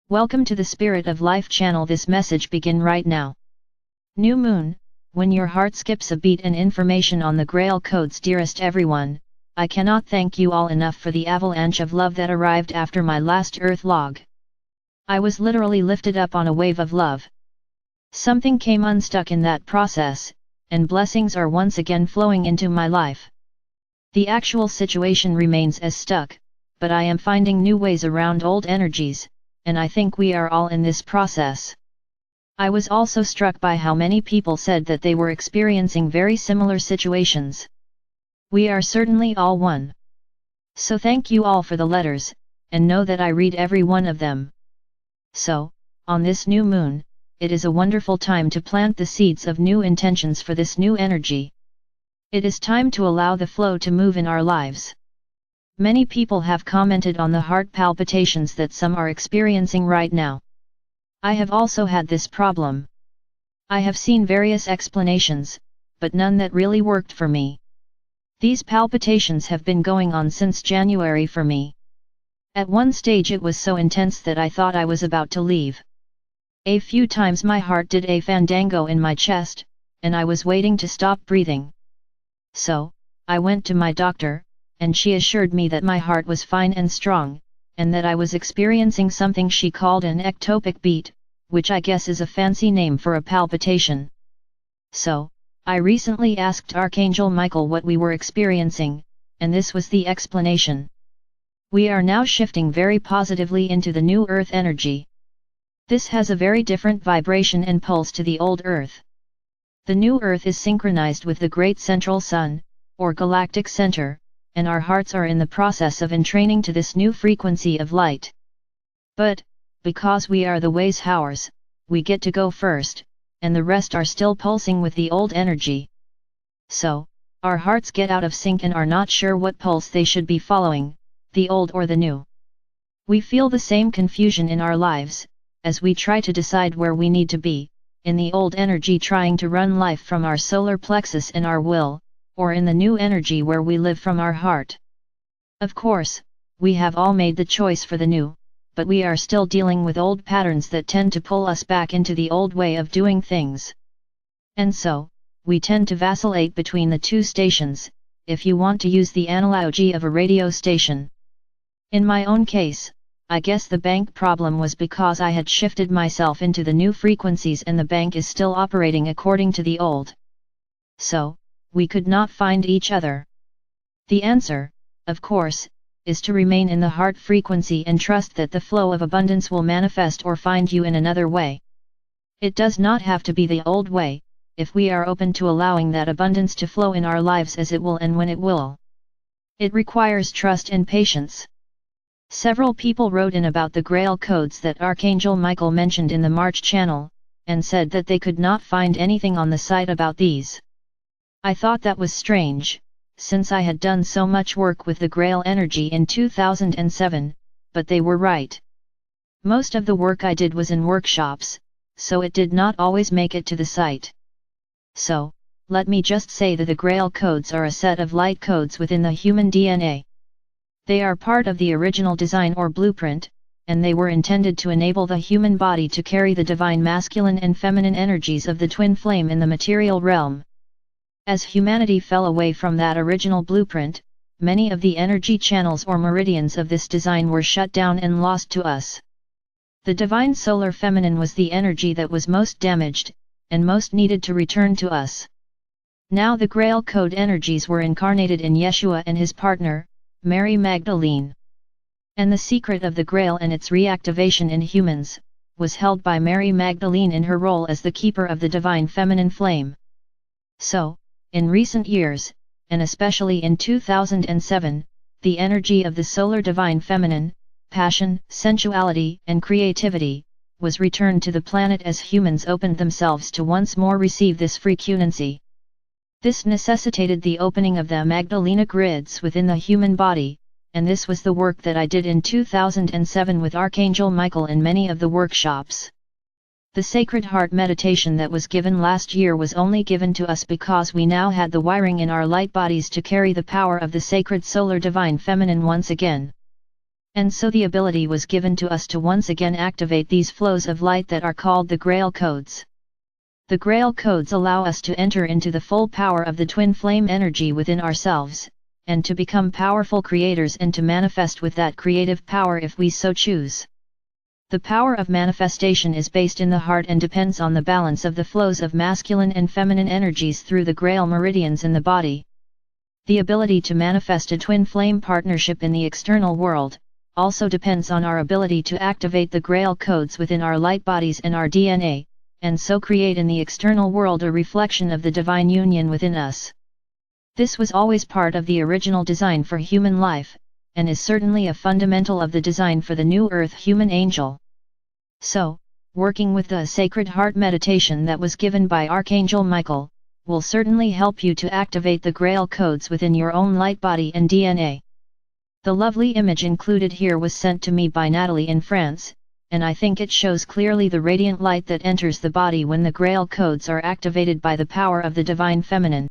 Welcome to the Spirit of Life channel. This message begin right now. New Moon, when your heart skips a beat and information on the Grail Codes. Dearest everyone, I cannot thank you all enough for the avalanche of love that arrived after my last Earth log. I was literally lifted up on a wave of love. Something came unstuck in that process, and blessings are once again flowing into my life. The actual situation remains as stuck, but I am finding new ways around old energies, and I think we are all in this process. I was also struck by how many people said that they were experiencing very similar situations. We are certainly all one. So thank you all for the letters, and know that I read every one of them. So, on this new moon, it is a wonderful time to plant the seeds of new intentions for this new energy. It is time to allow the flow to move in our lives. Many people have commented on the heart palpitations that some are experiencing right now. I have also had this problem. I have seen various explanations, but none that really worked for me. These palpitations have been going on since January for me. At one stage it was so intense that I thought I was about to leave. A few times my heart did a fandango in my chest, and I was waiting to stop breathing. So, I went to my doctor, and she assured me that my heart was fine and strong, and that I was experiencing something she called an ectopic beat, which I guess is a fancy name for a palpitation. So, I recently asked Archangel Michael what we were experiencing, and this was the explanation. We are now shifting very positively into the new Earth energy. This has a very different vibration and pulse to the old Earth. The new Earth is synchronized with the Great Central Sun, or Galactic Center, and our hearts are in the process of entraining to this new frequency of light. But, because we are the ways howers, we get to go first, and the rest are still pulsing with the old energy. So, our hearts get out of sync and are not sure what pulse they should be following, the old or the new. We feel the same confusion in our lives, as we try to decide where we need to be, in the old energy trying to run life from our solar plexus and our will, or in the new energy where we live from our heart. Of course, we have all made the choice for the new, but we are still dealing with old patterns that tend to pull us back into the old way of doing things. And so, we tend to vacillate between the two stations, if you want to use the analogy of a radio station. In my own case, I guess the bank problem was because I had shifted myself into the new frequencies and the bank is still operating according to the old. So, we could not find each other. The answer, of course, is to remain in the heart frequency and trust that the flow of abundance will manifest or find you in another way. It does not have to be the old way, if we are open to allowing that abundance to flow in our lives as it will and when it will. It requires trust and patience. Several people wrote in about the Grail Codes that Archangel Michael mentioned in the March channel, and said that they could not find anything on the site about these. I thought that was strange, since I had done so much work with the Grail energy in 2007, but they were right. Most of the work I did was in workshops, so it did not always make it to the site. So, let me just say that the Grail Codes are a set of light codes within the human DNA. They are part of the original design or blueprint, and they were intended to enable the human body to carry the divine masculine and feminine energies of the twin flame in the material realm. As humanity fell away from that original blueprint, many of the energy channels or meridians of this design were shut down and lost to us. The divine solar feminine was the energy that was most damaged, and most needed to return to us. Now the Grail Code energies were incarnated in Yeshua and his partner, Mary Magdalene. And the secret of the Grail and its reactivation in humans, was held by Mary Magdalene in her role as the keeper of the divine feminine flame. So, in recent years, and especially in 2007, the energy of the solar divine feminine, passion, sensuality and creativity, was returned to the planet as humans opened themselves to once more receive this frequency. This necessitated the opening of the Magdalena grids within the human body, and this was the work that I did in 2007 with Archangel Michael in many of the workshops. The Sacred Heart meditation that was given last year was only given to us because we now had the wiring in our light bodies to carry the power of the sacred solar divine feminine once again. And so the ability was given to us to once again activate these flows of light that are called the Grail Codes. The Grail Codes allow us to enter into the full power of the twin flame energy within ourselves, and to become powerful creators and to manifest with that creative power if we so choose. The power of manifestation is based in the heart and depends on the balance of the flows of masculine and feminine energies through the Grail meridians in the body. The ability to manifest a twin flame partnership in the external world also depends on our ability to activate the Grail Codes within our light bodies and our DNA, and so create in the external world a reflection of the divine union within us. This was always part of the original design for human life, and is certainly a fundamental of the design for the new Earth human angel. So, working with the Sacred Heart meditation that was given by Archangel Michael, will certainly help you to activate the Grail Codes within your own light body and DNA. The lovely image included here was sent to me by Natalie in France, and I think it shows clearly the radiant light that enters the body when the Grail Codes are activated by the power of the Divine Feminine.